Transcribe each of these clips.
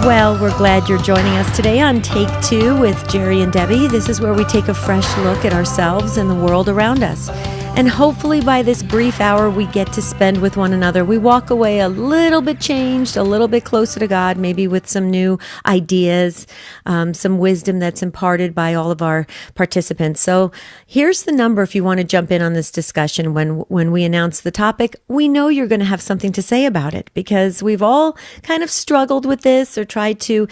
Well, we're glad you're joining us today on Take Two with Jerry and Debbie. This is where we take a fresh look at ourselves and the world around us. And hopefully by this brief hour we get to spend with one another, we walk away a little bit changed, a little bit closer to God, maybe with some new ideas, some wisdom that's imparted by all of our participants. So here's the number if you want to jump in on this discussion when we announce the topic. We know you're going to have something to say about it because we've all kind of struggled with this or tried to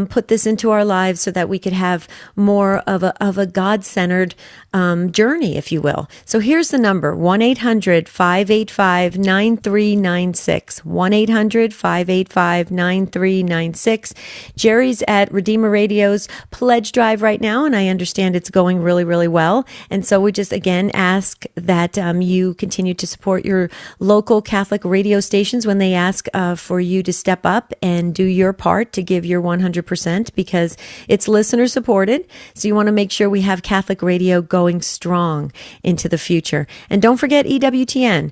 put this into our lives so that we could have more of a God-centered journey, if you will. So here's the number, 1-800-585-9396, 1-800-585-9396. Jerry's at Redeemer Radio's Pledge Drive right now, and I understand it's going really, really well. And so we just, again, ask that you continue to support your local Catholic radio stations when they ask for you to step up and do your part to give your 100% because it's listener supported. So you want to make sure we have Catholic radio going strong into the future. And don't forget EWTN,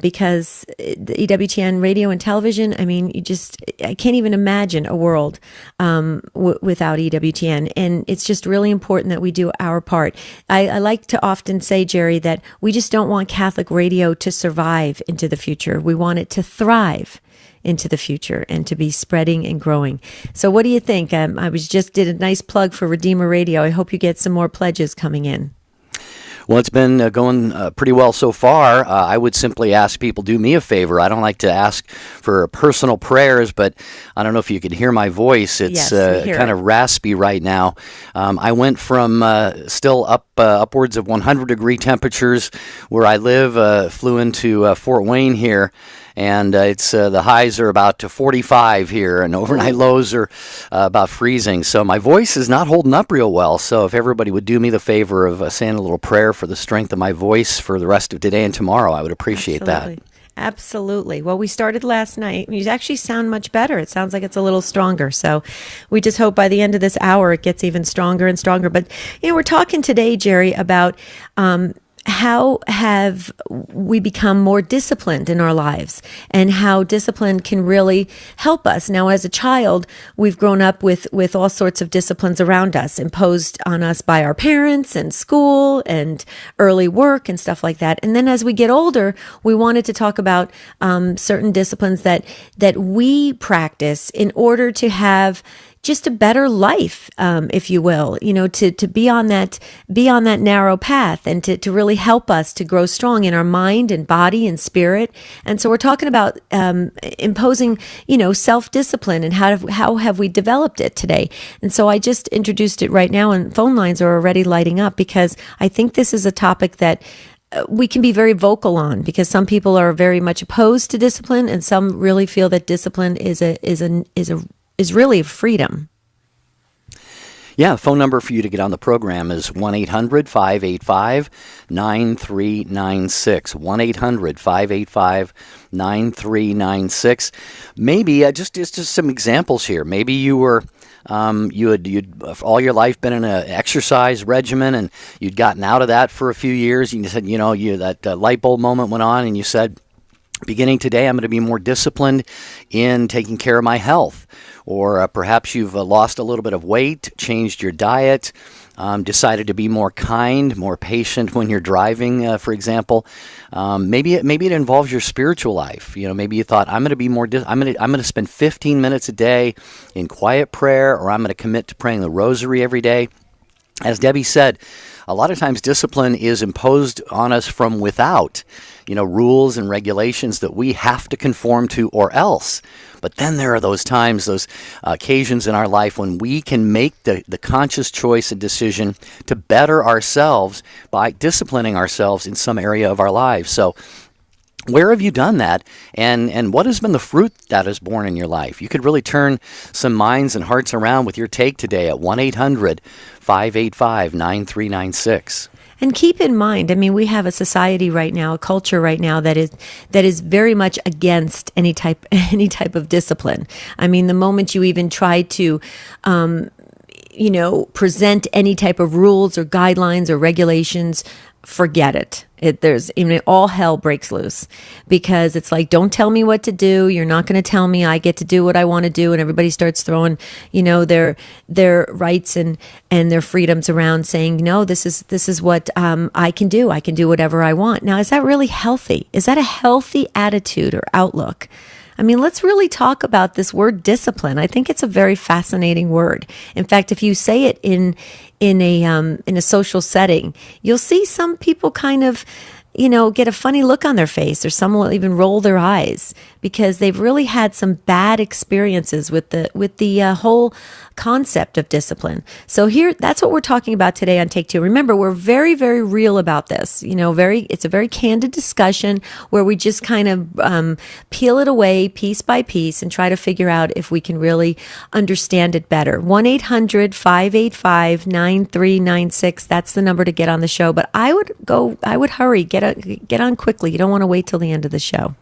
because the EWTN radio and television, I mean, I can't even imagine a world without EWTN. And it's just really important that we do our part. I like to often say, Jerry, that we just don't want Catholic radio to survive into the future. We want it to thrive into the future and to be spreading and growing. So what do you think? I did a nice plug for Redeemer Radio. I hope you get some more pledges coming in. Well, it's been going pretty well so far. I would simply ask people, do me a favor. I don't like to ask for personal prayers, but I don't know if you could hear my voice. It's kind of raspy right now. I went from still upwards of 100-degree temperatures where I live, flew into Fort Wayne here. And it's the highs are about to 45 here, and overnight lows are about freezing. So my voice is not holding up real well. So if everybody would do me the favor of saying a little prayer for the strength of my voice for the rest of today and tomorrow, I would appreciate that. Absolutely. Well, we started last night. You actually sound much better. It sounds like it's a little stronger. So we just hope by the end of this hour it gets even stronger and stronger. But, we're talking today, Jerry, about how have we become more disciplined in our lives and how discipline can really help us. Now, as a child, we've grown up with all sorts of disciplines around us, imposed on us by our parents and school and early work and stuff like that. And then as we get older, we wanted to talk about certain disciplines that we practice in order to have just a better life, if you will, to be on that narrow path and to really help us to grow strong in our mind and body and spirit. And so we're talking about imposing, self-discipline and how have we developed it today. And so I just introduced it right now, and phone lines are already lighting up because I think this is a topic that we can be very vocal on, because some people are very much opposed to discipline, and some really feel that discipline is really freedom. Yeah, phone number for you to get on the program is 1-800-585-9396, 1-800-585-9396. Maybe just some examples here. Maybe you were you'd all your life been in an exercise regimen, and you'd gotten out of that for a few years, and you said, that light bulb moment went on, and you said, beginning today, I'm going to be more disciplined in taking care of my health. Or perhaps you've lost a little bit of weight, changed your diet, decided to be more kind, more patient when you're driving, for example. Maybe it involves your spiritual life. Maybe you thought, I'm going to be more. I'm going to spend 15 minutes a day in quiet prayer, or I'm going to commit to praying the rosary every day. As Debbie said, a lot of times discipline is imposed on us from without, rules and regulations that we have to conform to or else. But then there are those times, those occasions in our life when we can make the conscious choice and decision to better ourselves by disciplining ourselves in some area of our lives. So where have you done that, and what has been the fruit that is born in your life? You could really turn some minds and hearts around with your take today at 1-800-585-9396. And keep in mind, we have a society right now, a culture right now that is very much against any type of discipline. The moment you even try to present any type of rules or guidelines or regulations forget it. All hell breaks loose, because it's like, don't tell me what to do. You're not going to tell me. I get to do what I want to do. And everybody starts throwing, their rights and their freedoms around, saying, no, this is what I can do. I can do whatever I want. Now, is that really healthy? Is that a healthy attitude or outlook? I mean, let's really talk about this word discipline. I think it's a very fascinating word. In fact, if you say it in a social setting, you'll see some people kind of, get a funny look on their face, or some will even roll their eyes, because they've really had some bad experiences with the whole concept of discipline. So that's what we're talking about today on Take Two. Remember, we're very, very real about this. It's a very candid discussion where we just kind of peel it away piece by piece and try to figure out if we can really understand it better. 1-800-585-9396. That's the number to get on the show. But I would hurry, get on quickly. You don't want to wait till the end of the show.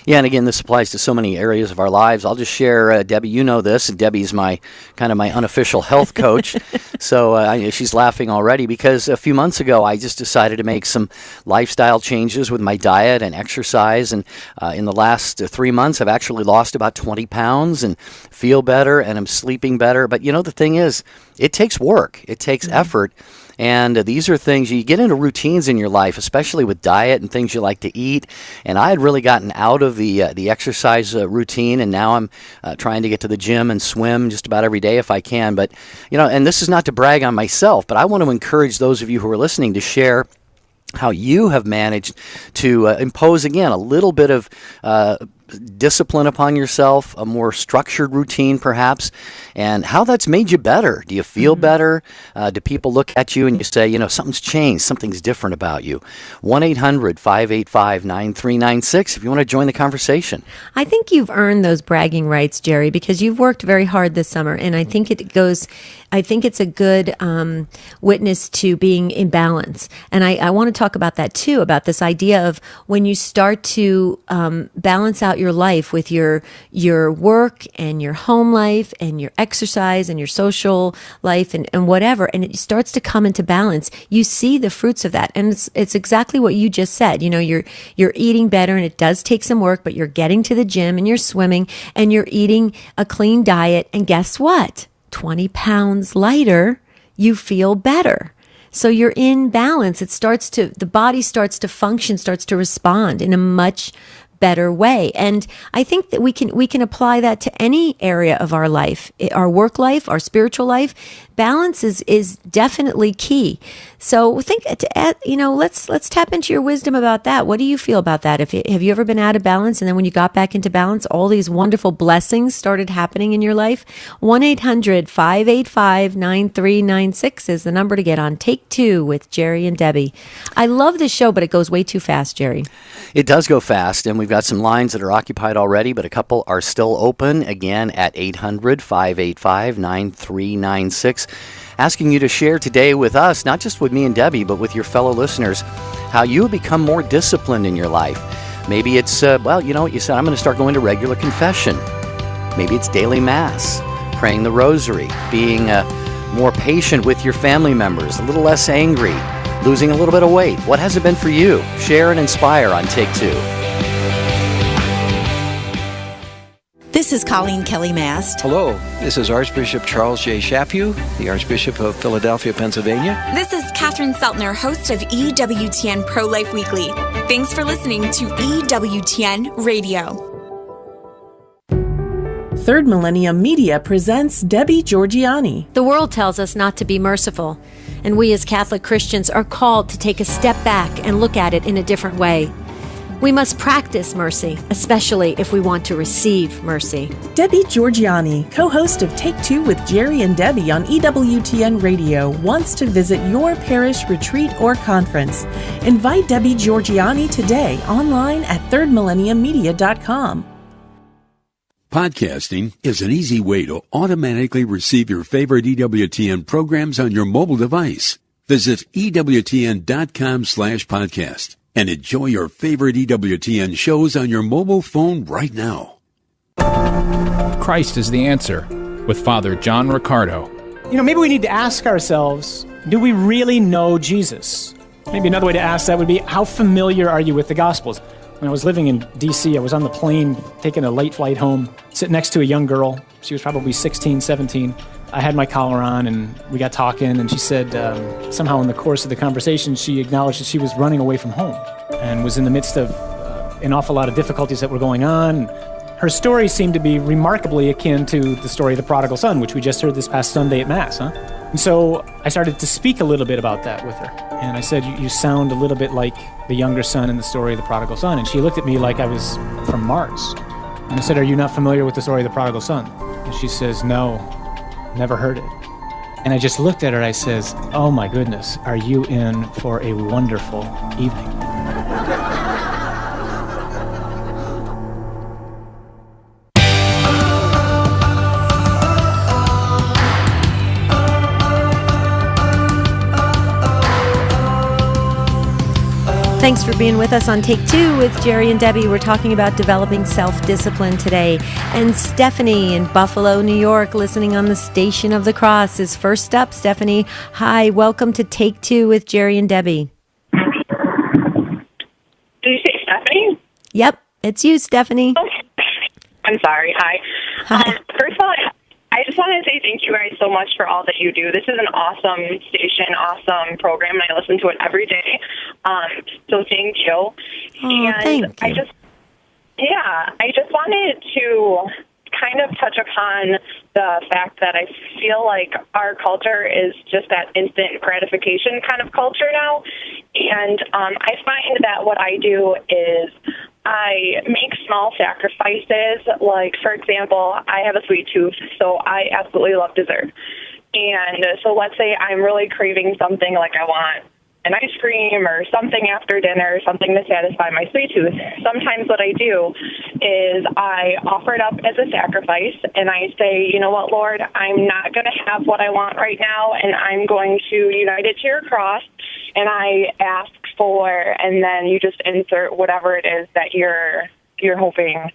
Yeah, and again, this applies to so many areas of our lives. I'll just share, Debbie, you know this. Debbie's my unofficial health coach. So she's laughing already, because a few months ago, I just decided to make some lifestyle changes with my diet and exercise. And in the last 3 months, I've actually lost about 20 pounds and feel better, and I'm sleeping better. But, the thing is, it takes work. It takes effort. And these are things, you get into routines in your life, especially with diet and things you like to eat. And I had really gotten out of the exercise routine, and now I'm trying to get to the gym and swim just about every day if I can. But, and this is not to brag on myself, but I want to encourage those of you who are listening to share how you have managed to impose, again, a little bit of discipline upon yourself, a more structured routine perhaps, and how that's made you better. Do you feel better? Do people look at you and you say, something's changed, something's different about you? 1-800-585-9396 if you want to join the conversation. I think you've earned those bragging rights, Jerry, because you've worked very hard this summer, and I think it's a good witness to being in balance. And I want to talk about that too, about this idea of when you start to balance out your life with your work and your home life and your exercise and your social life and whatever, and it starts to come into balance, you see the fruits of that. And it's exactly what you just said. You're eating better, and it does take some work, but you're getting to the gym and you're swimming and you're eating a clean diet. And guess what? 20 pounds lighter, you feel better. So you're in balance. The body starts to function, starts to respond in a much better way. And I think that we can apply that to any area of our life, our work life, our spiritual life. Balance is definitely key. So let's tap into your wisdom about that. What do you feel about that? Have you ever been out of balance, and then when you got back into balance, all these wonderful blessings started happening in your life? 1-800-585-9396 is the number to get on Take Two with Jerry and Debbie. I love this show, but it goes way too fast, Jerry. It does go fast, and we've got some lines that are occupied already, but a couple are still open, again, at 800-585-9396. Asking you to share today with us, not just with me and Debbie, but with your fellow listeners, how you have become more disciplined in your life. Maybe it's, you know what you said, I'm going to start going to regular confession. Maybe it's daily mass, praying the rosary, being more patient with your family members, a little less angry, losing a little bit of weight. What has it been for you? Share and inspire on Take Two. This is Colleen Kelly Mast. Hello, this is Archbishop Charles J. Chaput, the Archbishop of Philadelphia, Pennsylvania. This is Catherine Seltner, host of EWTN Pro-Life Weekly. Thanks for listening to EWTN Radio. Third Millennium Media presents Debbie Georgianni. The world tells us not to be merciful, and we as Catholic Christians are called to take a step back and look at it in a different way. We must practice mercy, especially if we want to receive mercy. Debbie Georgianni, co-host of Take Two with Jerry and Debbie on EWTN Radio, wants to visit your parish retreat or conference. Invite Debbie Georgianni today online at thirdmillenniummedia.com. Podcasting is an easy way to automatically receive your favorite EWTN programs on your mobile device. Visit EWTN.com/podcast. and enjoy your favorite EWTN shows on your mobile phone right now. Christ is the answer, with Father John Riccardo. Maybe we need to ask ourselves, do we really know Jesus? Maybe another way to ask that would be, how familiar are you with the Gospels? When I was living in D.C., I was on the plane, taking a late flight home, sitting next to a young girl. She was probably 16, 17. I had my collar on, and we got talking, and she said somehow in the course of the conversation, she acknowledged that she was running away from home and was in the midst of an awful lot of difficulties that were going on. Her story seemed to be remarkably akin to the story of the prodigal son, which we just heard this past Sunday at Mass, And so I started to speak a little bit about that with her. And I said, you sound a little bit like the younger son in the story of the prodigal son. And she looked at me like I was from Mars. And I said, are you not familiar with the story of the prodigal son? And she says, no, never heard it. And I just looked at her, I says, oh my goodness, are you in for a wonderful evening? Thanks for being with us on Take Two with Jerry and Debbie. We're talking about developing self-discipline today. And Stephanie in Buffalo, New York, listening on the Station of the Cross is first up. Stephanie, hi. Welcome to Take Two with Jerry and Debbie. Did you say Stephanie? Yep, it's you, Stephanie. I'm sorry. Hi. Hi. First of all, I just want to say thank you guys so much for all that you do. This is an awesome station, awesome program, and I listen to it every day. So thank you. Oh, and thank you. I just wanted to kind of touch upon the fact that I feel like our culture is just that instant gratification kind of culture now. And I find that what I do is I make small sacrifices. Like, for example, I have a sweet tooth, so I absolutely love dessert. And so let's say I'm really craving something, like I want an ice cream or something after dinner, something to satisfy my sweet tooth. Sometimes what I do is I offer it up as a sacrifice, and I say, you know what, Lord, I'm not going to have what I want right now, and I'm going to unite it to your cross, and I ask for, and then you just insert whatever it is that you're hoping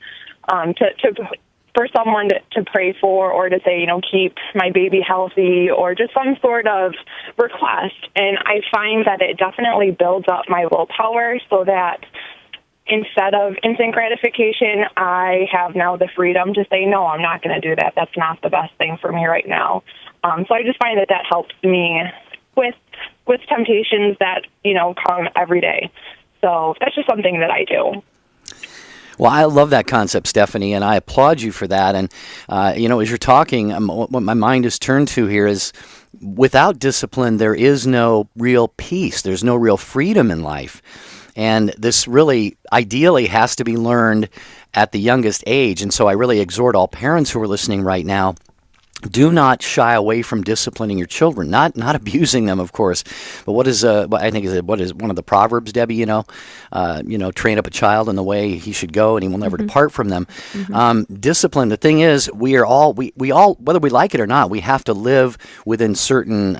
for someone to pray for, or to say, you know, keep my baby healthy, or just some sort of request. And I find that it definitely builds up my willpower, so that instead of instant gratification, I have now the freedom to say, no, I'm not going to do that. That's not the best thing for me right now. So I just find that helps me with temptations that, you know, come every day. So that's just something that I do. Well, I love that concept, Stephanie, and I applaud you for that. And, as you're talking, what my mind is turned to here is, without discipline, there is no real peace. There's no real freedom in life. And this really, ideally, has to be learned at the youngest age. And so I really exhort all parents who are listening right now, do not shy away from disciplining your children, not abusing them, of course. But what is what is one of the Proverbs, Debbie? Train up a child in the way he should go, and he will never depart from them. Discipline. The thing is, we all, whether we like it or not, we have to live within certain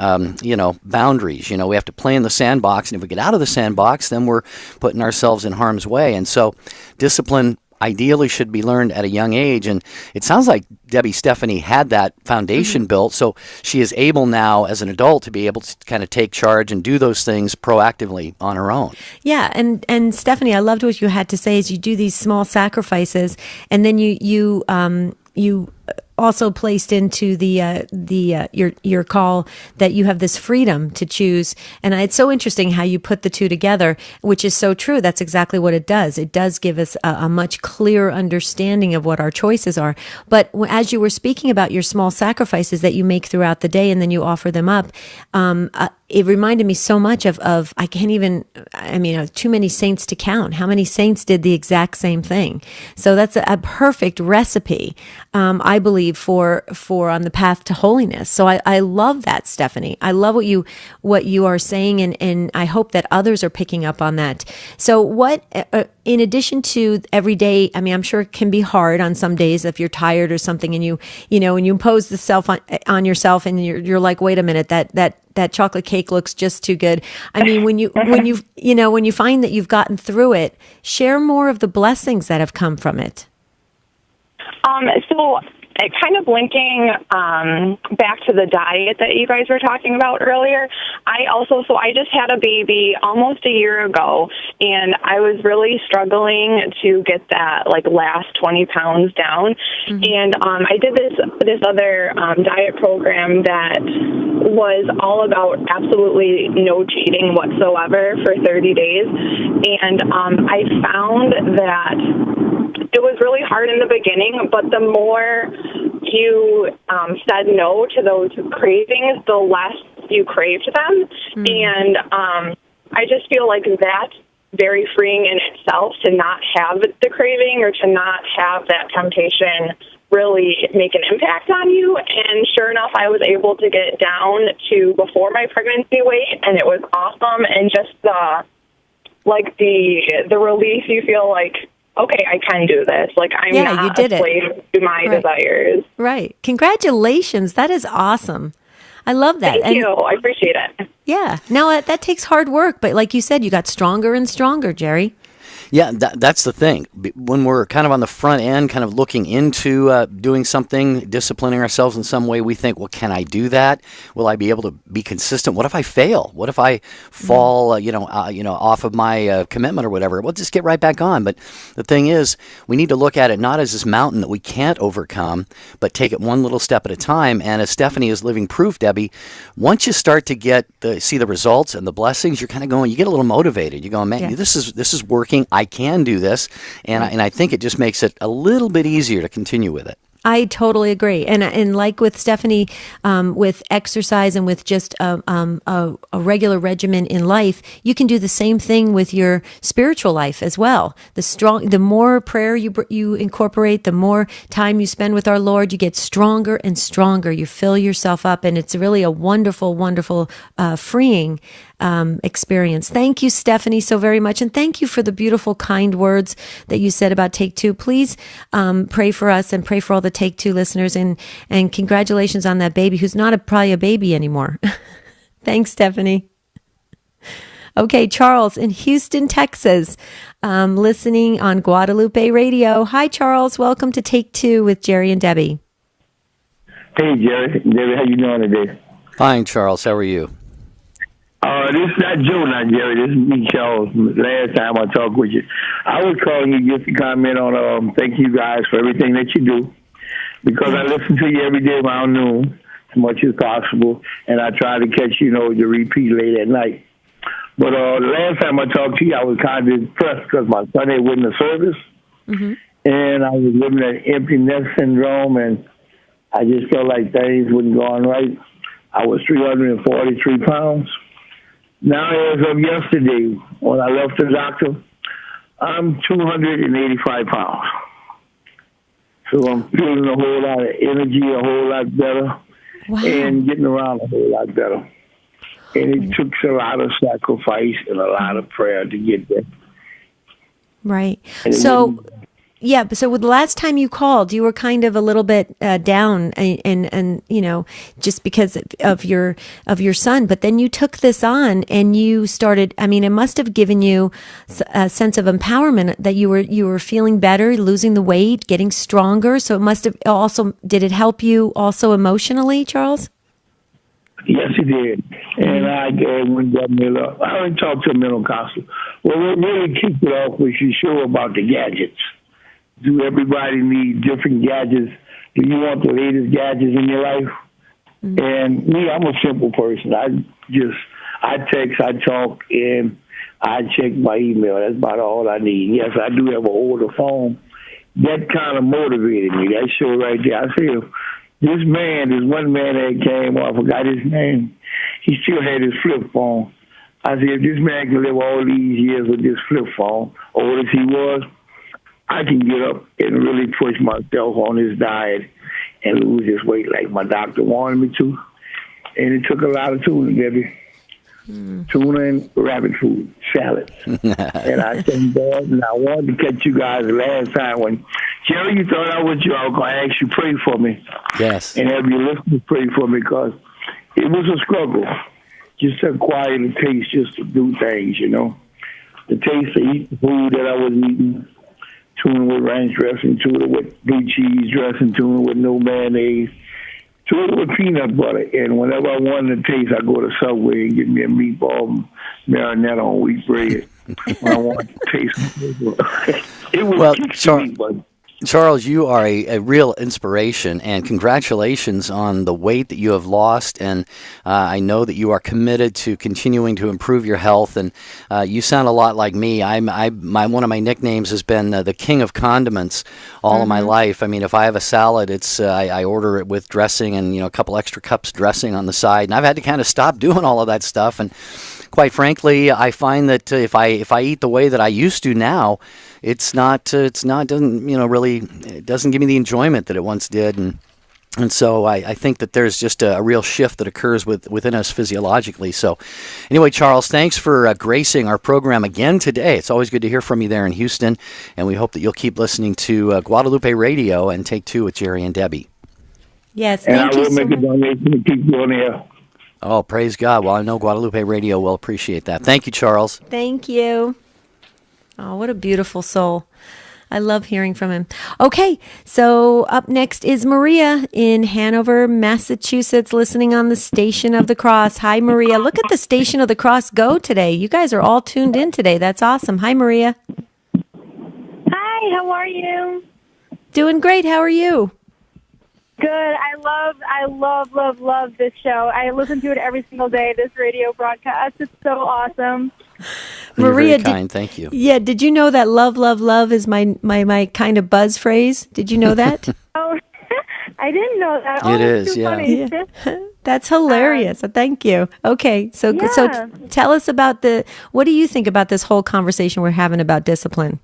boundaries. We have to play in the sandbox, and if we get out of the sandbox, then we're putting ourselves in harm's way. And so, discipline ideally should be learned at a young age. And it sounds like Stephanie had that foundation built, so she is able now as an adult to be able to kind of take charge and do those things proactively on her own. Yeah, and Stephanie, I loved what you had to say is you do these small sacrifices, and then you also placed into your call that you have this freedom to choose. And it's so interesting how you put the two together, which is so true. That's exactly what it does. It does give us a much clearer understanding of what our choices are. But as you were speaking about your small sacrifices that you make throughout the day and then you offer them up, it reminded me so much of I can't even, too many saints to count. How many saints did the exact same thing? So that's a perfect recipe, I believe, for on the path to holiness. So I love that, Stephanie. I love what you are saying, and I hope that others are picking up on that. So what, in addition to every day, I'm sure it can be hard on some days if you're tired or something, and you impose the self on yourself, and you're like, wait a minute, that chocolate cake looks just too good. When you find that you've gotten through it, share more of the blessings that have come from it. So it kind of linking back to the diet that you guys were talking about earlier. I just had a baby almost a year ago, and I was really struggling to get that last 20 pounds down. Mm-hmm. And I did this other diet program that was all about absolutely no cheating whatsoever for 30 days. And I found that it was really hard in the beginning, but the more you said no to those cravings, the less you craved them. Mm. And I just feel like that's very freeing in itself, to not have the craving or to not have that temptation really make an impact on you. And sure enough, I was able to get down to before my pregnancy weight, and it was awesome. And just the relief you feel like, okay, I can do this. I'm not a slave to my desires. Right. Congratulations. That is awesome. I love that. Thank you. I appreciate it. Yeah. Now, that takes hard work, but like you said, you got stronger and stronger, Jerry. Yeah, that's the thing. When we're kind of on the front end, kind of looking into doing something, disciplining ourselves in some way, we think, well, can I do that? Will I be able to be consistent? What if I fail? What if I fall, off of my commitment or whatever? We'll just get right back on. But the thing is, we need to look at it not as this mountain that we can't overcome, but take it one little step at a time. And as Stephanie is living proof, Debbie, once you start to see the results and the blessings, you're kind of going, you get a little motivated. You're going, man, this is working. I can do this, and I think it just makes it a little bit easier to continue with it. I totally agree, and like with Stephanie, with exercise and with just a regular regimen in life, you can do the same thing with your spiritual life as well. The more prayer you incorporate, the more time you spend with our Lord, you get stronger and stronger. You fill yourself up, and it's really a wonderful, wonderful, freeing experience. Thank you, Stephanie, so very much. And thank you for the beautiful, kind words that you said about Take Two. Please pray for us and pray for all the Take Two listeners. And congratulations on that baby, who's not probably a baby anymore. Thanks, Stephanie. Okay, Charles in Houston, Texas, listening on Guadalupe Radio. Hi, Charles. Welcome to Take Two with Jerry and Debbie. Hey, Jerry. Debbie, how you doing today? Fine, Charles. How are you? This is not Joe, not Jerry. This is me, Charles. Last time I talked with you, I was calling you just to comment on thank you guys for everything that you do, because I listen to you every day around noon as much as possible, and I try to catch, the repeat late at night. But the last time I talked to you, I was kind of depressed because my son had witnessed the service, and I was living an empty nest syndrome, and I just felt like things wasn't going right. I was 343 pounds. Now, as of yesterday, when I left the doctor, I'm 285 pounds. So I'm feeling a whole lot of energy, a whole lot better, and getting around a whole lot better. And it took a lot of sacrifice and a lot of prayer to get there. Right. So the last time you called, you were kind of a little bit down, and just because of your son. But then you took this on, and you started. I mean, it must have given you a sense of empowerment that you were feeling better, losing the weight, getting stronger. So it must have also. Did it help you also emotionally, Charles? Yes, it did. And I already talked to a mental counselor. Well, what really kicked it off was your show about the gadgets. Do everybody need different gadgets? Do you want the latest gadgets in your life? Mm-hmm. And me, I'm a simple person. I text, I talk, and I check my email. That's about all I need. Yes, I do have an older phone. That kind of motivated me. That show right there. I said, this one man that came on, I forgot his name. He still had his flip phone. I said, if this man can live all these years with this flip phone, old as he was, I can get up and really push myself on this diet and lose this weight like my doctor wanted me to. And it took a lot of tuna, Debbie. Tuna and rabbit food, salads. And I thank God, and I wanted to catch you guys last time when, Jerry, you thought I was you. I was going to ask you pray for me. Yes. And have your listeners pray for me, because it was a struggle just to acquire the taste, just to do things, The taste to eat the food that I was eating, tuna with ranch dressing, tuna with blue cheese dressing, tuna with no mayonnaise, tuna with peanut butter. And whenever I wanted to taste, I go to Subway and get me a meatball marinara on wheat bread. When I want to taste it was Charles, you are a real inspiration, and congratulations on the weight that you have lost. And I know that you are committed to continuing to improve your health. And you sound a lot like me. One of my nicknames has been the king of condiments all of my life. I mean, if I have a salad, it's I order it with dressing and a couple extra cups dressing on the side. And I've had to kind of stop doing all of that stuff. And quite frankly, I find that if I eat the way that I used to now, it doesn't give me the enjoyment that it once did, and so I think that there's just a real shift that occurs within us physiologically. So anyway, Charles, thanks for gracing our program again today. It's always good to hear from you there in Houston, and we hope that you'll keep listening to Guadalupe Radio and Take Two with Jerry and Debbie. Yes, thank you so much. And I will make a donation to keep you on air. Oh, praise God. Well, I know Guadalupe Radio will appreciate that. Thank you, Charles. Thank you. Oh, what a beautiful soul. I love hearing from him. Okay, so up next is Maria in Hanover, Massachusetts, listening on the Station of the Cross. Hi, Maria. Look at the Station of the Cross go today. You guys are all tuned in today. That's awesome. Hi, Maria. Hi, how are you? Doing great. How are you? Good. I love this show. I listen to it every single day, this radio broadcast. It's so awesome. You're very kind. Thank you. Yeah, did you know that love is my kind of buzz phrase? Did you know that? Oh, I didn't know that. It is, yeah. Yeah. That's hilarious. Thank you. Okay, so tell us about what do you think about this whole conversation we're having about discipline?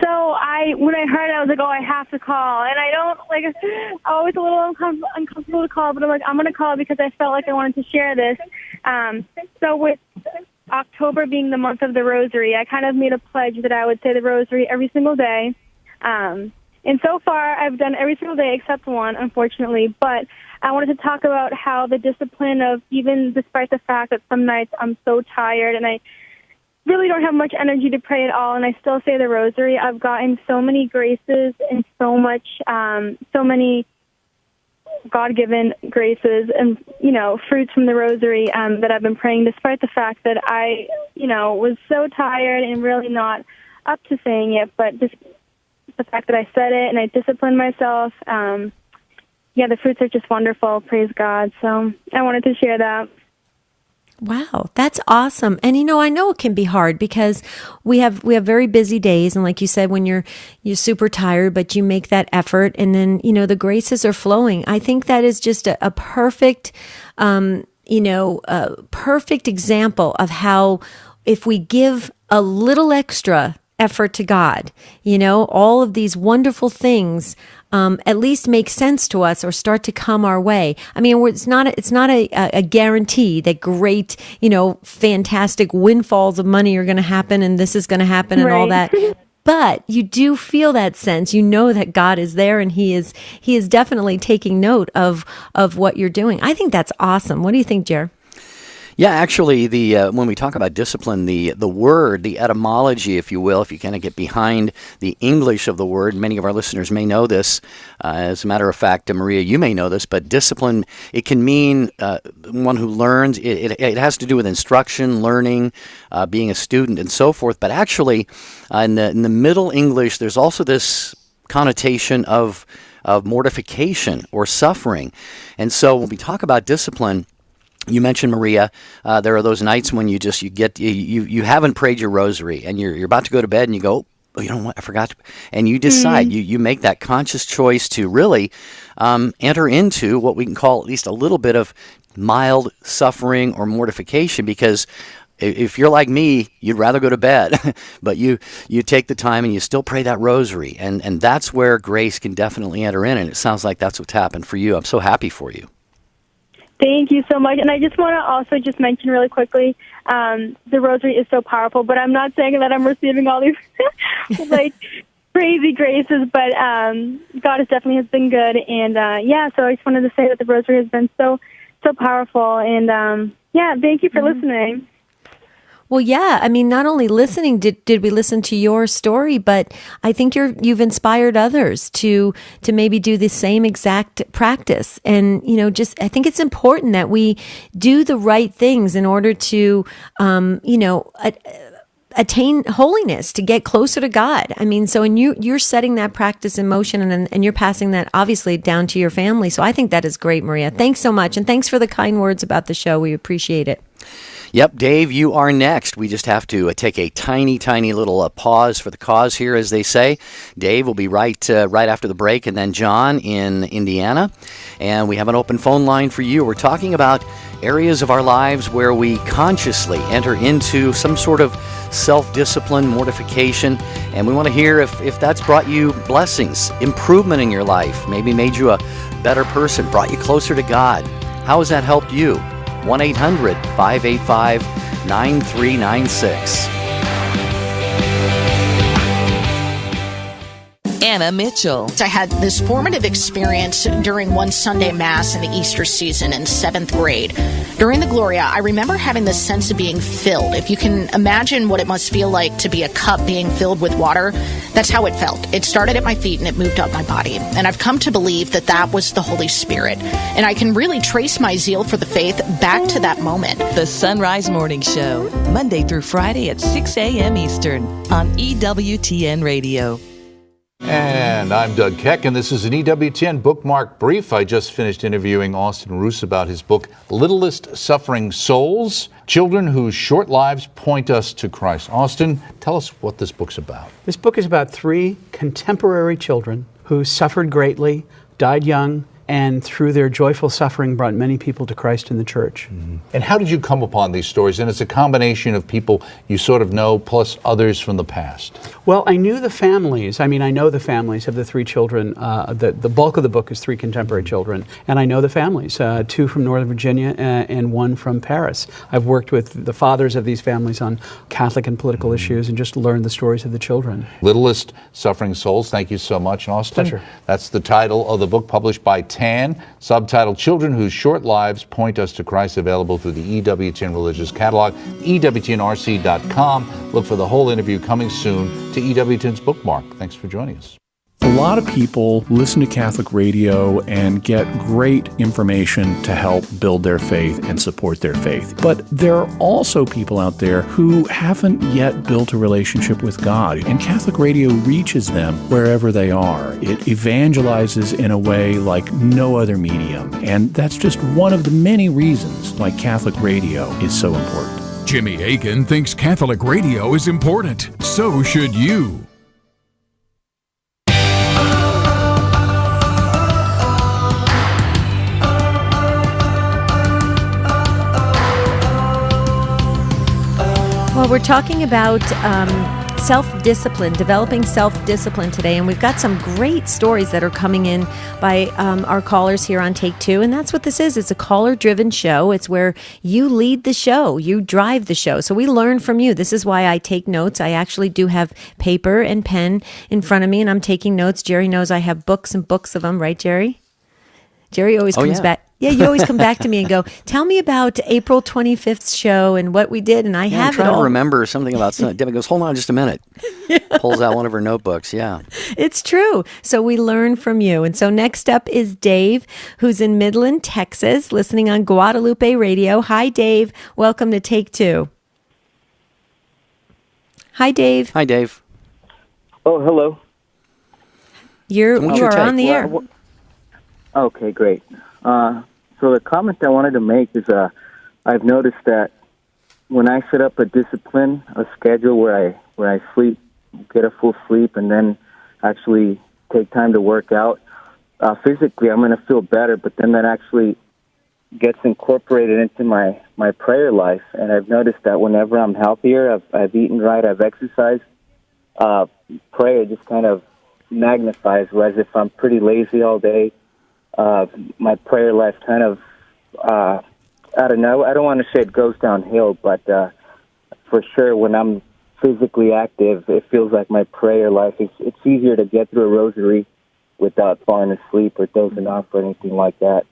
So when I heard it, I was like, oh, I have to call. And I don't, I'm always a little uncomfortable to call, but I'm like, I'm going to call because I felt like I wanted to share this. So with October being the month of the Rosary, I kind of made a pledge that I would say the Rosary every single day. And so far, I've done every single day except one, unfortunately. But I wanted to talk about how the discipline of, even despite the fact that some nights I'm so tired and I really don't have much energy to pray at all, and I still say the Rosary, I've gotten so many graces and so many God-given graces and, fruits from the Rosary that I've been praying, despite the fact that I, was so tired and really not up to saying it, but just the fact that I said it and I disciplined myself, the fruits are just wonderful, praise God. So I wanted to share that. Wow, that's awesome. And I know it can be hard because we have very busy days, and like you said, when you're super tired, but you make that effort, and then the graces are flowing. I think that is just a perfect perfect example of how if we give a little extra effort to God, all of these wonderful things at least make sense to us or start to come our way. I mean, it's not a guarantee that great, fantastic windfalls of money are going to happen and this is going to happen and all that. But you do feel that sense. You know that God is there and He is definitely taking note of what you're doing. I think that's awesome. What do you think, Jer? Yeah, actually, when we talk about discipline, the word, the etymology, if you will, if you kind of get behind the English of the word, many of our listeners may know this. As a matter of fact, Maria, you may know this, but discipline, it can mean one who learns. It has to do with instruction, learning, being a student, and so forth. But actually, in the Middle English, there's also this connotation of mortification or suffering. And so when we talk about discipline, you mentioned, Maria, there are those nights when you haven't prayed your rosary and you're about to go to bed and you go, oh, you know what, I forgot to, and you decide, you make that conscious choice to really enter into what we can call at least a little bit of mild suffering or mortification, because if you're like me, you'd rather go to bed, but you take the time and you still pray that rosary, and that's where grace can definitely enter in, and it sounds like that's what's happened for you. I'm so happy for you. Thank you so much. And I just want to also just mention really quickly, the rosary is so powerful, but I'm not saying that I'm receiving all these crazy graces, but God definitely has been good. And so I just wanted to say that the rosary has been so powerful. And thank you for listening. Well, yeah. I mean, not only listening, did we listen to your story, but I think you've inspired others to maybe do the same exact practice. And, just I think it's important that we do the right things in order to, attain holiness, to get closer to God. I mean, so and you're setting that practice in motion, and you're passing that obviously down to your family. So I think that is great, Maria. Thanks so much, and thanks for the kind words about the show. We appreciate it. Yep, Dave, you are next. We just have to take a tiny, tiny little pause for the cause here, as they say. Dave will be right after the break, and then John in Indiana. And we have an open phone line for you. We're talking about areas of our lives where we consciously enter into some sort of self-discipline, mortification, and we want to hear if that's brought you blessings, improvement in your life, maybe made you a better person, brought you closer to God. How has that helped you? 1-800-585-9396. Anna Mitchell. I had this formative experience during one Sunday Mass in the Easter season in 7th grade. During the Gloria, I remember having this sense of being filled. If you can imagine what it must feel like to be a cup being filled with water, that's how it felt. It started at my feet and it moved up my body. And I've come to believe that that was the Holy Spirit. And I can really trace my zeal for the faith back to that moment. The Sunrise Morning Show, Monday through Friday at 6 a.m. Eastern on EWTN Radio. And I'm Doug Keck, and this is an EWTN Bookmark Brief. I just finished interviewing Austin Roos about his book, Littlest Suffering Souls, Children Whose Short Lives Point Us to Christ. Austin, tell us what this book's about. This book is about 3 contemporary children who suffered greatly, died young, and through their joyful suffering brought many people to Christ in the church. Mm-hmm. And how did you come upon these stories? And it's a combination of people you sort of know plus others from the past. Well, I knew the families. I know the families of the 3 children. The bulk of the book is 3 contemporary children. And I know the families, 2 from Northern Virginia and 1 from Paris. I've worked with the fathers of these families on Catholic and political issues and just learned the stories of the children. Littlest Suffering Souls. Thank you so much, Austin. Pleasure. That's the title of the book published by TAN, subtitled Children Whose Short Lives Point Us to Christ, available through the EWTN Religious Catalog, EWTNRC.com. Look for the whole interview coming soon to EWTN's Bookmark. Thanks for joining us. A lot of people listen to Catholic radio and get great information to help build their faith and support their faith. But there are also people out there who haven't yet built a relationship with God, and Catholic radio reaches them wherever they are. It evangelizes in a way like no other medium, and that's just one of the many reasons why Catholic radio is so important. Jimmy Aiken thinks Catholic radio is important. So should you. Well, we're talking about self-discipline, developing self-discipline today, and we've got some great stories that are coming in by our callers here on Take Two, and that's what this is. It's a caller-driven show. It's where you lead the show, you drive the show, so we learn from you. This is why I take notes. I actually do have paper and pen in front of me, and I'm taking notes. Jerry knows I have books and books of them, right, Jerry? Jerry always comes back. Yeah, you always come back to me and go, tell me about April 25th show and what we did, and I have it all. I'm trying to remember something about something. Debbie goes, hold on just a minute. Yeah. Pulls out one of her notebooks, yeah. It's true. So we learn from you. And so next up is Dave, who's in Midland, Texas, listening on Guadalupe Radio. Hi, Dave. Welcome to Take Two. Hi, Dave. Hi, Dave. Oh, hello. You are on the air. Okay, great. So the comment I wanted to make is I've noticed that when I set up a discipline, a schedule where I sleep, get a full sleep, and then actually take time to work out, physically I'm going to feel better, but then that actually gets incorporated into my prayer life. And I've noticed that whenever I'm healthier, I've eaten right, I've exercised, prayer just kind of magnifies, whereas if I'm pretty lazy all day, my prayer life kind of, I don't know, I don't want to say it goes downhill, but for sure when I'm physically active, it feels like my prayer life, it's easier to get through a rosary without falling asleep or dozing off or anything like that.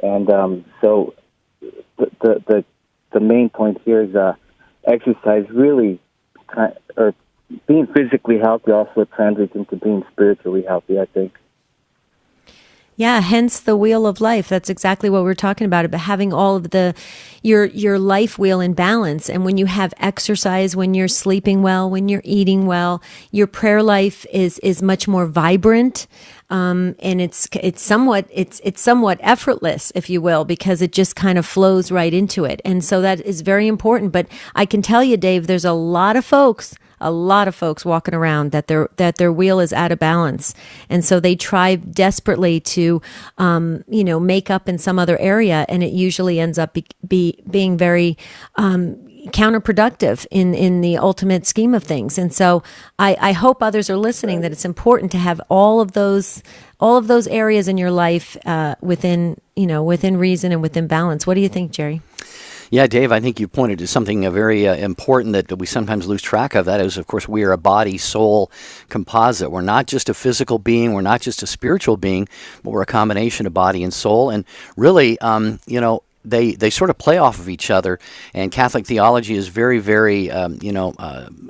And so the main point here is exercise really, or being physically healthy also translates into being spiritually healthy, I think. Yeah, hence the wheel of life. That's exactly what we're talking about having all of your life wheel in balance. And when you have exercise, when you're sleeping well, when you're eating well, your prayer life is much more vibrant. And it's somewhat effortless, if you will, because it just kind of flows right into it. And so that is very important. But I can tell you, Dave, there's a lot of folks walking around that their wheel is out of balance, and so they try desperately to make up in some other area, and it usually ends up being very counterproductive in the ultimate scheme of things. And so I hope others are listening that it's important to have all of those areas in your life within reason and within balance. What do you think, Jerry? Yeah, Dave, I think you pointed to something very important that we sometimes lose track of. That is, of course, we are a body-soul composite. We're not just a physical being. We're not just a spiritual being, but we're a combination of body and soul. And really, they sort of play off of each other, and Catholic theology is very, very,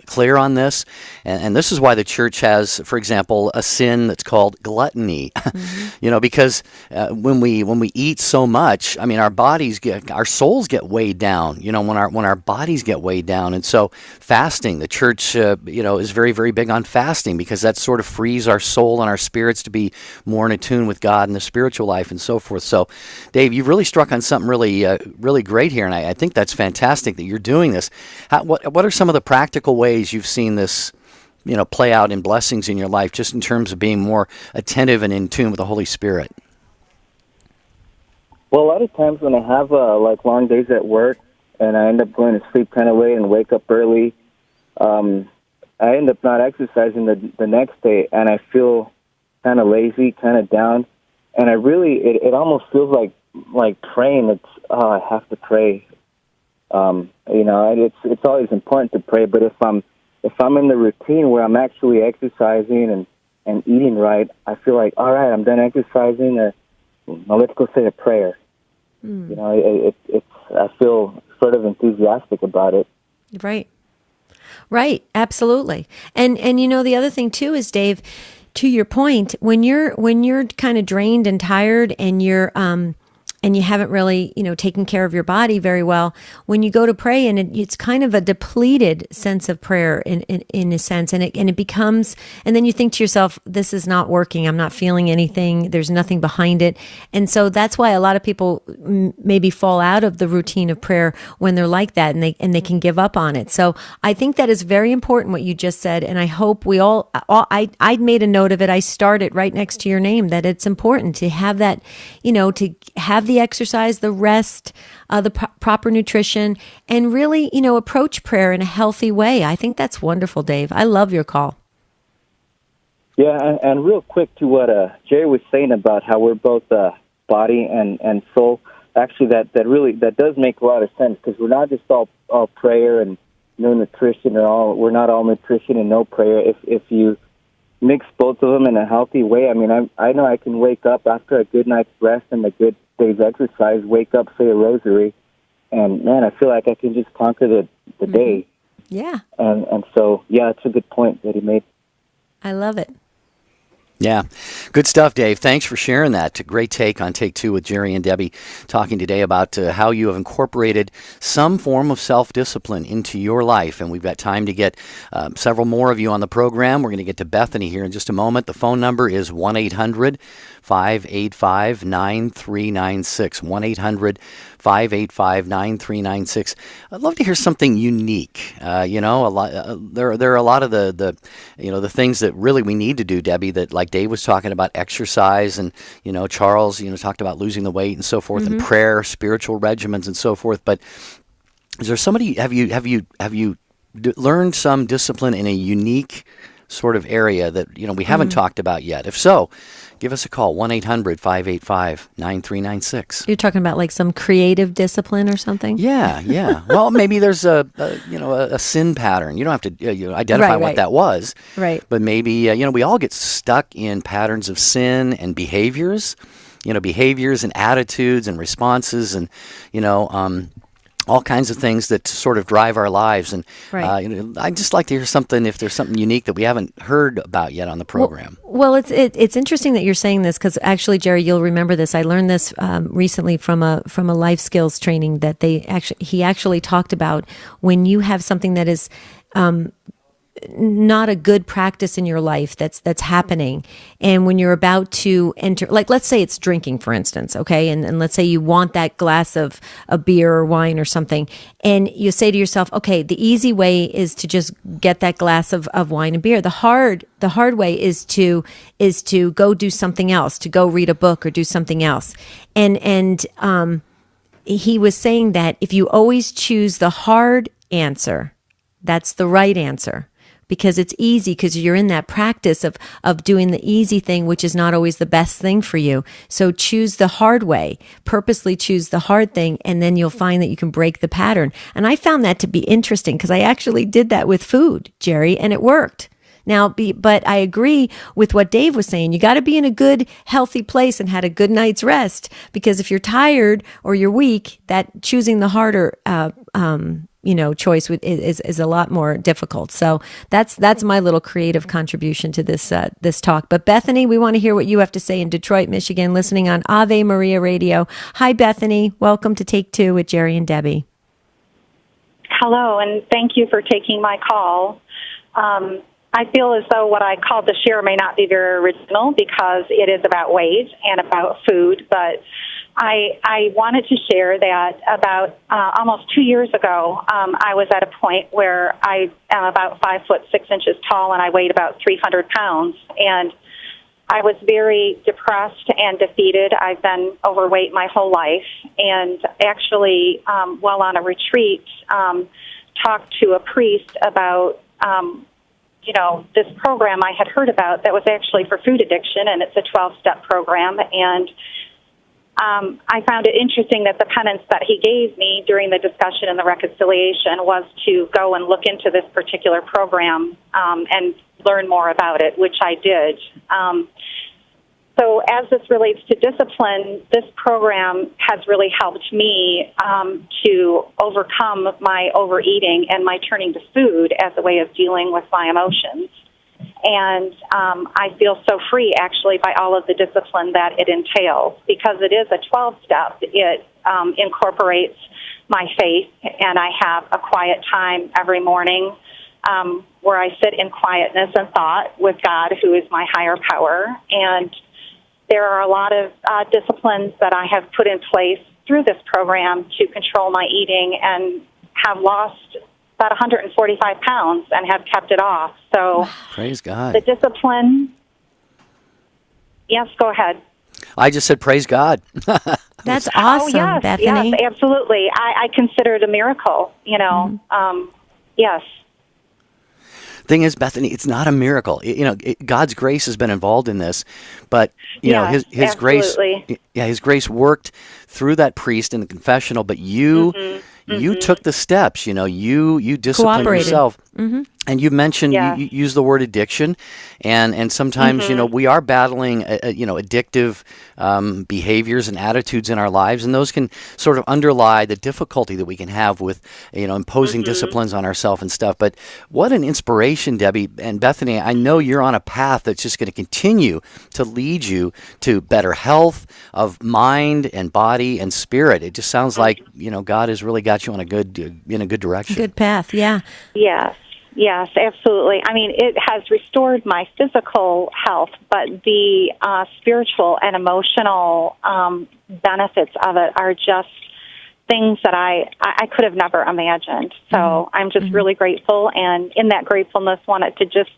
clear on this. And this is why the Church has, for example, a sin that's called gluttony. Mm-hmm. Because when we eat so much, I mean, our souls get weighed down. When our bodies get weighed down, and so fasting, the Church, is very, very big on fasting because that sort of frees our soul and our spirits to be more in tune with God and the spiritual life and so forth. So, Dave, you've really struck on something really great here, and I think that's fantastic that you're doing this. What are some of the practical ways you've seen this, play out in blessings in your life, just in terms of being more attentive and in tune with the Holy Spirit? Well, a lot of times when I have long days at work and I end up going to sleep kind of late and wake up early, I end up not exercising the next day, and I feel kind of lazy, kind of down, and I really it almost feels like praying. It's I have to pray. It's always important to pray, but if I'm in the routine where I'm actually exercising and eating right, I feel like, all right, I'm done exercising. Now let's go say a prayer. I feel sort of enthusiastic about it. Right, absolutely. And the other thing too is, Dave, to your point, when you're kind of drained and tired and you're and you haven't really, taken care of your body very well, when you go to pray, and it's kind of a depleted sense of prayer in a sense, and it becomes, and then you think to yourself, this is not working. I'm not feeling anything. There's nothing behind it. And so that's why a lot of people maybe fall out of the routine of prayer when they're like that, and they can give up on it. So I think that is very important what you just said, and I hope we all I made a note of it. I started right next to your name, that it's important to have that, to have the exercise, the rest, the proper nutrition, and really, approach prayer in a healthy way. I think that's wonderful, Dave. I love your call. Yeah, and real quick to what Jerry was saying about how we're both body and soul. Actually, that does make a lot of sense, because we're not just all prayer and no nutrition, we're not all nutrition and no prayer. If you mix both of them in a healthy way, I mean, I know I can wake up after a good night's rest and a good day's exercise, wake up, say a rosary, and man, I feel like I can just conquer the day. Yeah. And so, yeah, it's a good point that he made. I love it. Yeah. Good stuff, Dave. Thanks for sharing that. Great take on Take Two with Jerry and Debbie, talking today about how you have incorporated some form of self-discipline into your life. And we've got time to get several more of you on the program. We're going to get to Bethany here in just a moment. The phone number is 1-800-585-9396. 1-800-585-9396. I'd love to hear something unique. There are a lot of the things that really we need to do, Debbie, that like Dave was talking about, exercise, and Charles talked about losing the weight and so forth, and prayer, spiritual regimens and so forth. But is there somebody, have you learned some discipline in a unique sort of area that we haven't talked about yet? If so, give us a call, 1-800-585-9396. You're talking about like some creative discipline or something? Yeah. Well, maybe there's a sin pattern. You don't have to identify what that was. Right. But maybe, we all get stuck in patterns of sin and behaviors and attitudes and responses and, all kinds of things that sort of drive our lives. And Right. I'd just like to hear something, if there's something unique that we haven't heard about yet on the program. Well, it's interesting that you're saying this, because actually, Jerry, you'll remember this. I learned this recently from a life skills training that he actually talked about when you have something that is not a good practice in your life that's happening, and when you're about to enter, like let's say it's drinking, for instance, okay, and let's say you want that glass of a beer or wine or something, and you say to yourself, okay, the easy way is to just get that glass of wine and beer. The hard way is to go do something else, to go read a book or do something else, and he was saying that if you always choose the hard answer, that's the right answer. Because it's easy, because you're in that practice of doing the easy thing, which is not always the best thing for you. So choose the hard way, purposely choose the hard thing, and then you'll find that you can break the pattern. And I found that to be interesting, because I actually did that with food, Jerry, and it worked. But I agree with what Dave was saying. You got to be in a good, healthy place and had a good night's rest, because if you're tired or you're weak, that choosing the harder choice is a lot more difficult. So that's my little creative contribution to this talk. But Bethany, we want to hear what you have to say in Detroit, Michigan, listening on Ave Maria Radio. Hi, Bethany. Welcome to Take Two with Jerry and Debbie. Hello, and thank you for taking my call. I feel as though what I called to share may not be very original, because it is about weight and about food, but I wanted to share that about almost 2 years ago, I was at a point where I am about 5'6" tall, and I weighed about 300 pounds, and I was very depressed and defeated. I've been overweight my whole life, and actually, while on a retreat, talked to a priest about this program I had heard about that was actually for food addiction, and it's a 12-step program, and I found it interesting that the penance that he gave me during the discussion and the reconciliation was to go and look into this particular program and learn more about it, which I did. So as this relates to discipline, this program has really helped me to overcome my overeating and my turning to food as a way of dealing with my emotions. And I feel so free, actually, by all of the discipline that it entails. Because it is a 12-step, it incorporates my faith, and I have a quiet time every morning where I sit in quietness and thought with God, who is my higher power. And there are a lot of disciplines that I have put in place through this program to control my eating, and have lost about 145 pounds and have kept it off. So praise God. The discipline. Yes, go ahead. I just said praise God. That's awesome, yes, Bethany. Yes, absolutely. I consider it a miracle, yes. Thing is, Bethany, it's not a miracle. God's grace has been involved in this, but his grace, his grace worked through that priest in the confessional. But you took the steps. You disciplined yourself. Mm-hmm. And you mentioned you use the word addiction, and sometimes we are battling addictive behaviors and attitudes in our lives, and those can sort of underlie the difficulty that we can have with imposing disciplines on ourselves and stuff. But what an inspiration, Debbie and Bethany! I know you're on a path that's just going to continue to lead you to better health of mind and body and spirit. It just sounds like God has really got you on a good direction. Good path, yeah. Yes, absolutely. I mean, it has restored my physical health, but the spiritual and emotional benefits of it are just things that I could have never imagined. So I'm just really grateful, and in that gratefulness, wanted to just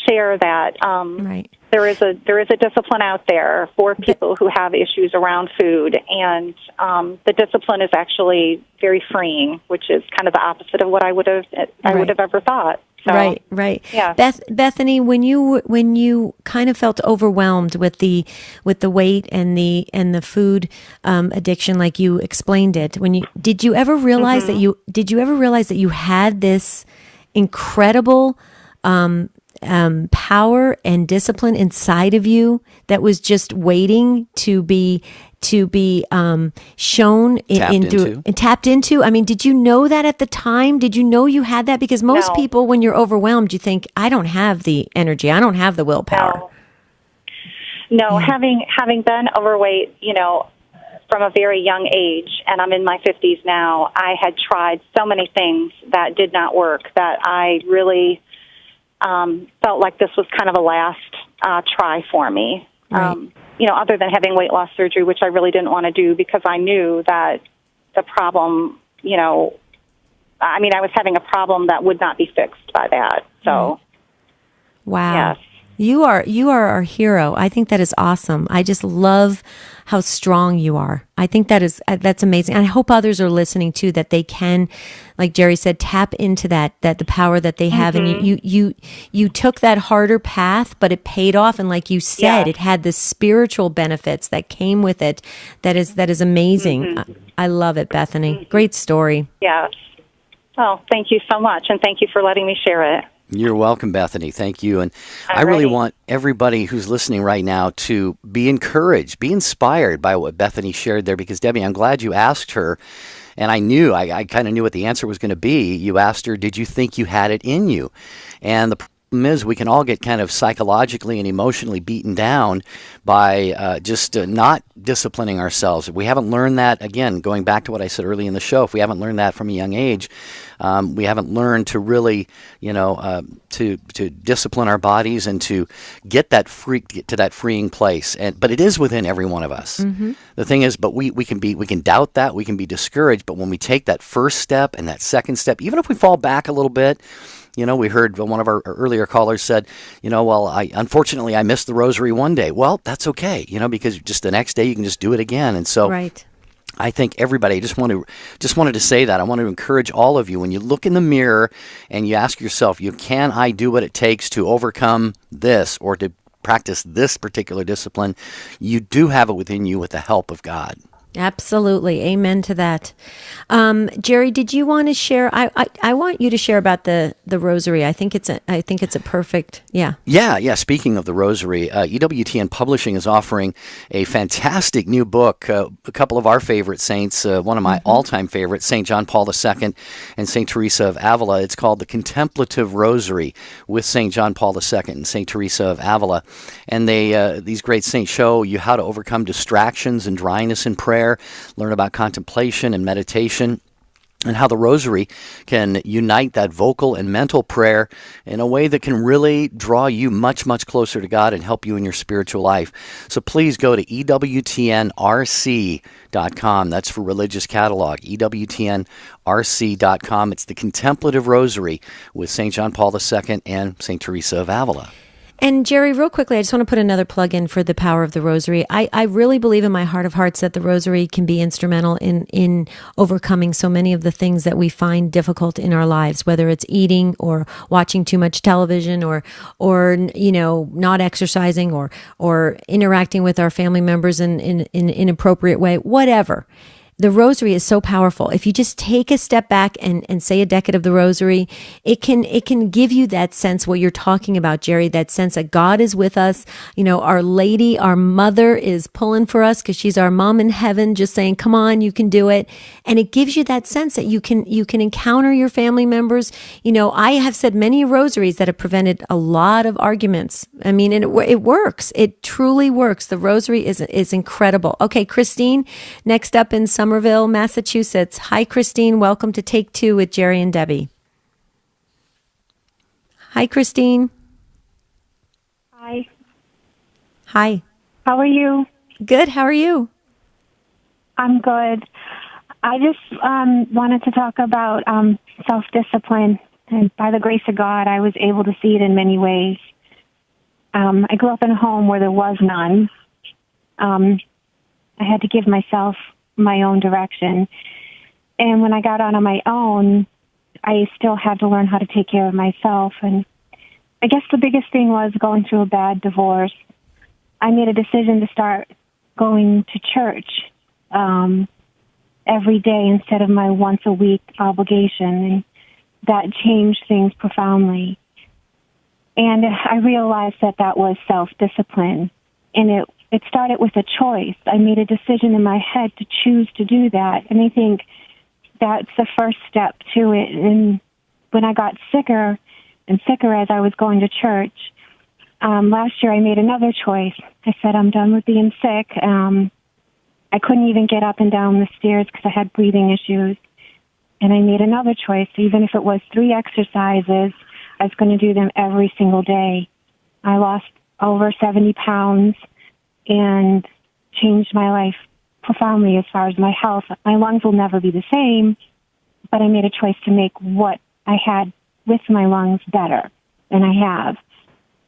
share that there is a discipline out there for people who have issues around food, and the discipline is actually very freeing, which is kind of the opposite of what I would have ever thought. So, Right. Yeah. Bethany, when you kind of felt overwhelmed with the weight and the food addiction, like you explained it, did you ever realize that you had this incredible power and discipline inside of you that was just waiting to be shown tapped into. I mean, did you know that at the time? Did you know you had that? Because most people, when you're overwhelmed, you think, I don't have the energy, I don't have the willpower. No, having been overweight, from a very young age, and I'm in my 50s now, I had tried so many things that did not work, that I really felt like this was kind of a last try for me. Right. Other than having weight loss surgery, which I really didn't want to do because I knew that the problem, I was having a problem that would not be fixed by that. So, wow. Yes. You are our hero. I think that is awesome. I just love how strong you are. I think that's amazing. And I hope others are listening too, that they can, like Jerry said, tap into that the power that they have. And you took that harder path, but it paid off. And like you said, it had the spiritual benefits that came with it. That is amazing. I love it, Bethany. Great story. Yes. Well, thank you so much. And thank you for letting me share it. You're welcome, Bethany. Thank you. And I really want everybody who's listening right now to be encouraged, be inspired by what Bethany shared there, because, Debbie, I'm glad you asked her. And I kind of knew what the answer was going to be. You asked her, did you think you had it in you? And the problem is, we can all get kind of psychologically and emotionally beaten down by just not disciplining ourselves. If we haven't learned that, again, going back to what I said early in the show, if we haven't learned that from a young age, we haven't learned to really, to discipline our bodies and to get that freeing place. But it is within every one of us. Mm-hmm. The thing is, but we can doubt that, we can be discouraged. But when we take that first step and that second step, even if we fall back a little bit. We heard one of our earlier callers said, unfortunately I missed the rosary one day. Well, that's okay, because just the next day you can just do it again. And so right. I think everybody just wanted to say that. I want to encourage all of you, when you look in the mirror and you ask yourself, can I do what it takes to overcome this or to practice this particular discipline? You do have it within you with the help of God. Absolutely. Amen to that. Jerry, did you want to share? I want you to share about the rosary. I think it's a perfect, yeah. Yeah. Speaking of the rosary, EWTN Publishing is offering a fantastic new book. A couple of our favorite saints, one of my all-time favorites, St. John Paul II and St. Teresa of Avila. It's called The Contemplative Rosary with St. John Paul II and St. Teresa of Avila. And these great saints show you how to overcome distractions and dryness in prayer, learn about contemplation and meditation, and how the rosary can unite that vocal and mental prayer in a way that can really draw you much, much closer to God and help you in your spiritual life. So please go to EWTNRC.com. That's for religious catalog, EWTNRC.com. It's the Contemplative Rosary with St. John Paul II and St. Teresa of Avila. And Jerry, real quickly, I just want to put another plug in for the power of the rosary. I really believe in my heart of hearts that the rosary can be instrumental in overcoming so many of the things that we find difficult in our lives, whether it's eating or watching too much television or not exercising or interacting with our family members in an inappropriate way, whatever. The rosary is so powerful. If you just take a step back and say a decade of the rosary, it can give you that sense, what you're talking about, Jerry, that sense that God is with us. Our Lady, our Mother is pulling for us because she's our mom in heaven, just saying, come on, you can do it. And it gives you that sense that you can encounter your family members. I have said many rosaries that have prevented a lot of arguments. I mean, and it works. It truly works. The rosary is incredible. Okay, Christine, next up in Somerville, Massachusetts. Hi, Christine. Welcome to Take Two with Jerry and Debbie. Hi, Christine. Hi. Hi. How are you? Good. How are you? I'm good. I just wanted to talk about self-discipline. And by the grace of God, I was able to see it in many ways. I grew up in a home where there was none. I had to give myself my own direction. And when I got out on my own, I still had to learn how to take care of myself. And I guess the biggest thing was going through a bad divorce. I made a decision to start going to church every day instead of my once-a-week obligation. And that changed things profoundly. And I realized that was self-discipline. And it started with a choice. I made a decision in my head to choose to do that. And I think that's the first step to it. And when I got sicker and sicker as I was going to church, last year I made another choice. I said, I'm done with being sick. I couldn't even get up and down the stairs because I had breathing issues. And I made another choice. Even if it was 3 exercises, I was going to do them every single day. I lost over 70 pounds and changed my life profoundly as far as my health. My lungs will never be the same, but I made a choice to make what I had with my lungs better, and I have.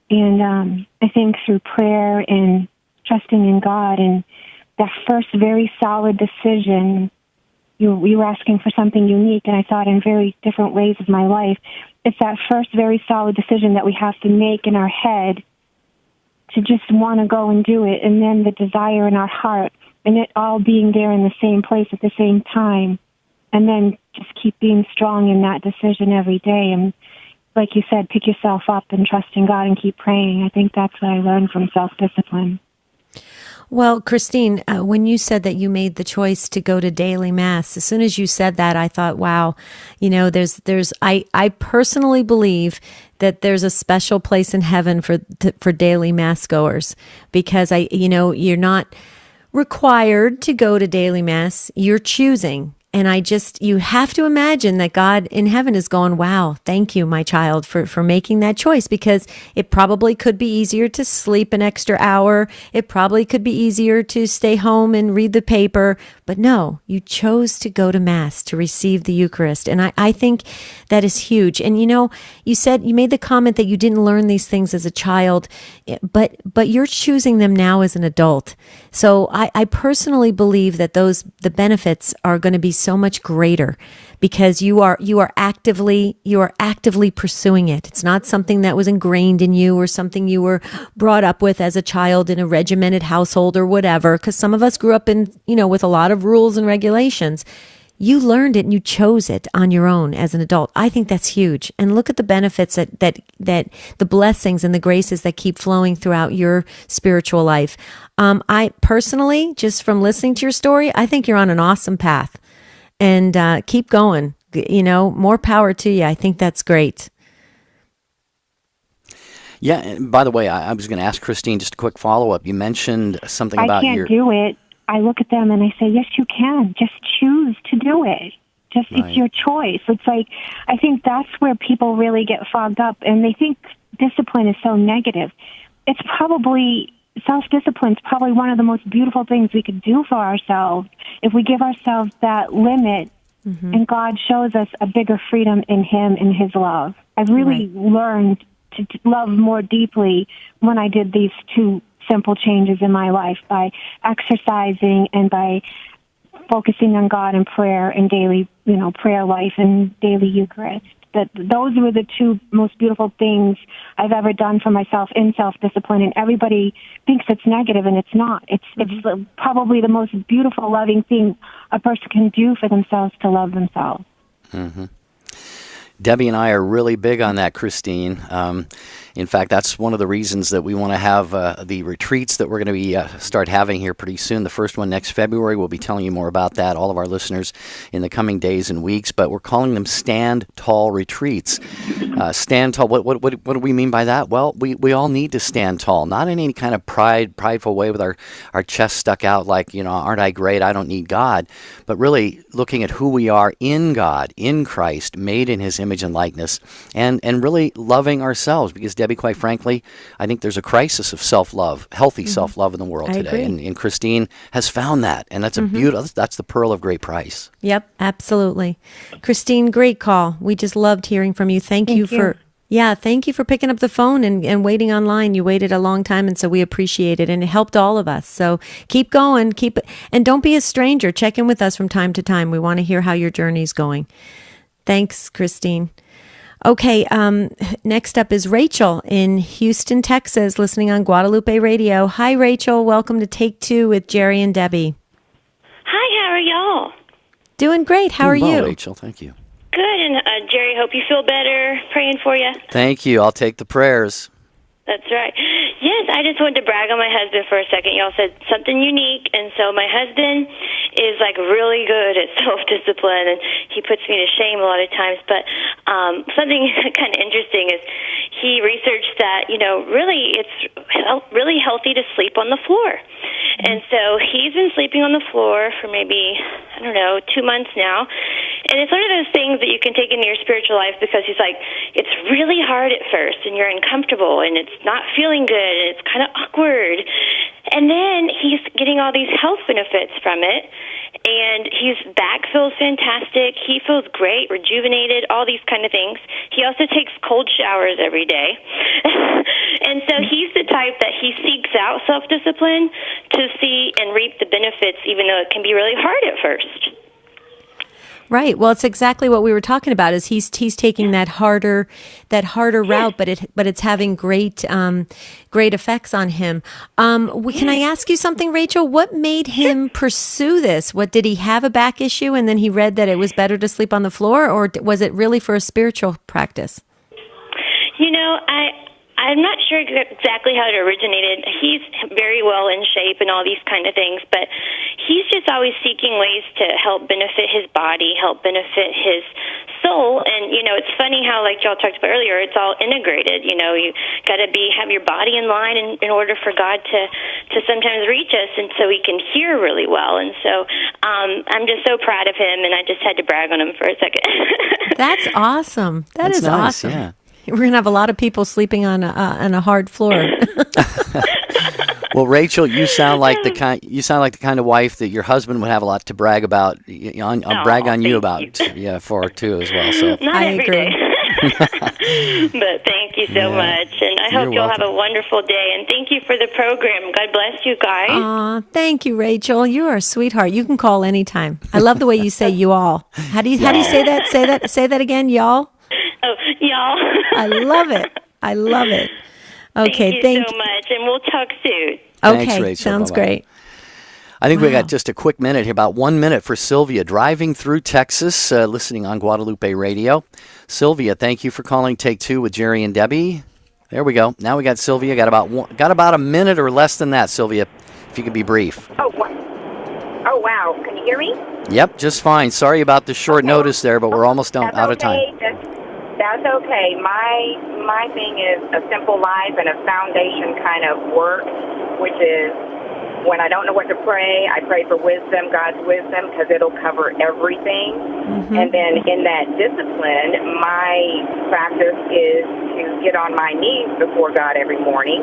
And I think through prayer and trusting in God and that first very solid decision, you were asking for something unique, and I thought in very different ways of my life. It's that first very solid decision that we have to make in our head to just want to go and do it, and then the desire in our heart, and it all being there in the same place at the same time, and then just keep being strong in that decision every day. And like you said, pick yourself up and trust in God and keep praying. I think that's what I learned from self-discipline. Well, Christine, when you said that you made the choice to go to daily mass, as soon as you said that, I thought, wow, I personally believe that there's a special place in heaven for daily mass goers, because you're not required to go to daily mass. You're choosing. And you have to imagine that God in heaven is going, wow, thank you, my child, for making that choice, because it probably could be easier to sleep an extra hour. It probably could be easier to stay home and read the paper. But no, you chose to go to Mass, to receive the Eucharist. And I think that is huge. And, you said, you made the comment that you didn't learn these things as a child, but you're choosing them now as an adult. So I personally believe that the benefits are going to be so much greater, because you are actively pursuing it. It's not something that was ingrained in you or something you were brought up with as a child in a regimented household or whatever, because some of us grew up in with a lot of rules and regulations. You learned it and you chose it on your own as an adult. I think that's huge. And look at the benefits that the blessings and the graces that keep flowing throughout your spiritual life. I personally, just from listening to your story, I think you're on an awesome path. And keep going. More power to you. I think that's great. Yeah, and by the way, I was going to ask Christine just a quick follow-up. You mentioned something about I can't do it. I look at them and I say, yes, you can. Just choose to do it. Right. It's your choice. It's like, I think that's where people really get fogged up, and they think discipline is so negative. It's probably, self-discipline is probably one of the most beautiful things we could do for ourselves if we give ourselves that limit, and God shows us a bigger freedom in Him and His love. I've really learned to love more deeply when I did these 2 simple changes in my life, by exercising and by focusing on God and prayer and daily, prayer life and daily Eucharist. That those were the 2 most beautiful things I've ever done for myself in self-discipline. And everybody thinks it's negative, and it's not. It's probably the most beautiful, loving thing a person can do for themselves, to love themselves. Mm-hmm. Debbie and I are really big on that, Christine. In fact, that's one of the reasons that we want to have the retreats that we're going to be start having here pretty soon. The first one next February. We'll be telling you more about that, all of our listeners, in the coming days and weeks. But we're calling them Stand Tall retreats. Stand tall. What do we mean by that? Well, we all need to stand tall, not in any kind of prideful way with our chest stuck out like, aren't I great? I don't need God. But really looking at who we are in God, in Christ, made in His image and likeness, and really loving ourselves, because Debbie, quite frankly, I think there's a crisis of self-love, healthy self-love in the world today. And Christine has found that, and that's that's the pearl of great price. Yep, absolutely. Christine, great call. We just loved hearing from you. Thank you for picking up the phone and waiting online. You waited a long time, and so we appreciate it, and it helped all of us. So keep going, and don't be a stranger. Check in with us from time to time. We want to hear how your journey's going. Thanks, Christine. Okay, next up is Rachel in Houston, Texas, listening on Guadalupe Radio. Hi, Rachel. Welcome to Take Two with Jerry and Debbie. Hi, how are y'all? Doing great. How are you? Rachel, thank you. Good. And Jerry, hope you feel better. Praying for you. Thank you. I'll take the prayers. That's right. Yes, I just wanted to brag on my husband for a second. Y'all said something unique, and so my husband is like really good at self-discipline, and he puts me to shame a lot of times. But something kind of interesting is he researched that, really it's really healthy to sleep on the floor. And so he's been sleeping on the floor for maybe, 2 months now. And it's one of those things that you can take into your spiritual life because he's like, it's really hard at first and you're uncomfortable and it's not feeling good and it's kind of awkward. And then he's getting all these health benefits from it. And his back feels fantastic. He feels great, rejuvenated, all these kind of things. He also takes cold showers every day. And so he's the type that he seeks out self-discipline to see and reap the benefits, even though it can be really hard at first. Right. Well, it's exactly what we were talking about. Is he's taking that harder route, but it's having great effects on him. Can I ask you something, Rachel? What made him pursue this? What did he have a back issue, and then he read that it was better to sleep on the floor, or was it really for a spiritual practice? I'm not sure exactly how it originated. He's very well in shape and all these kind of things, but he's just always seeking ways to help benefit his body, help benefit his soul. And, it's funny how, like y'all talked about earlier, it's all integrated. You got to have your body in line in order for God to sometimes reach us, and so he can hear really well. And so I'm just so proud of him, and I just had to brag on him for a second. That's awesome. That's nice, awesome. Yeah. We're going to have a lot of people sleeping on a hard floor. Well, Rachel, you sound like the kind of wife that your husband would have a lot to brag about. Brag on you about, for too as well. So not every day. But thank you so much, and I hope you'll have a wonderful day. And thank you for the program. God bless you guys. Aw, thank you, Rachel. You are a sweetheart. You can call anytime. I love the way you say "you all." How do you say that? Say that again, y'all. Oh, y'all. I love it. Okay, thank you so much, and we'll talk soon. Okay, Thanks, Rachel. sounds Bye-bye. great. I think we got just a quick minute here, about 1 minute for Sylvia, driving through Texas, listening on Guadalupe Radio. Sylvia, thank you for calling Take Two with Jerry and Debbie. There we go. Now we got Sylvia. Got about a minute or less than that, Sylvia, if you could be brief. Oh, wow. Can you hear me? Yep, just fine. Sorry about the short notice there, but we're almost out of time. That's okay. My thing is a simple life and a foundation kind of work, which is when I don't know what to pray, I pray for wisdom, God's wisdom, because it'll cover everything. Mm-hmm. And then in that discipline, my practice is to get on my knees before God every morning,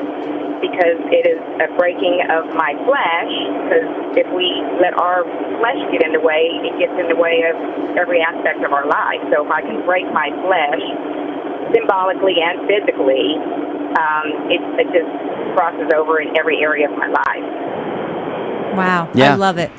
because it is a breaking of my flesh, because if we let our flesh get in the way, it gets in the way of every aspect of our life. So if I can break my flesh symbolically and physically, it just crosses over in every area of my life. Wow, yeah. I love it.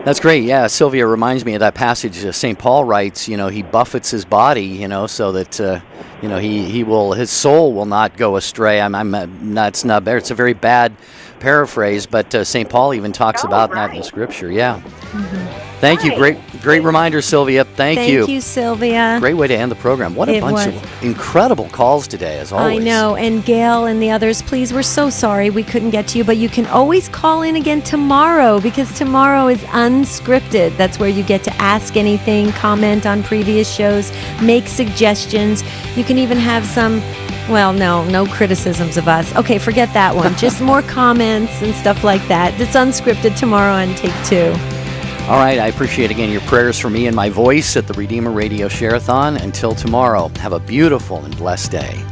That's great. Yeah, Sylvia reminds me of that passage St. Paul writes, he buffets his body, so that, his soul will not go astray. It's not better. It's a very bad paraphrase, but St. Paul even talks about that in the scripture. Yeah. Mm-hmm. Thank you. Great reminder, Sylvia. Thank you. Thank you, Sylvia. Great way to end the program. What a bunch of incredible calls today, as always. I know. And Gail and the others, please, we're so sorry we couldn't get to you, but you can always call in again tomorrow, because tomorrow is unscripted. That's where you get to ask anything, comment on previous shows, make suggestions. You can even have some... Well, no criticisms of us. Okay, forget that one. Just more comments and stuff like that. It's unscripted tomorrow on Take Two. All right, I appreciate, again, your prayers for me and my voice at the Redeemer Radio Share-a-thon. Until tomorrow, have a beautiful and blessed day.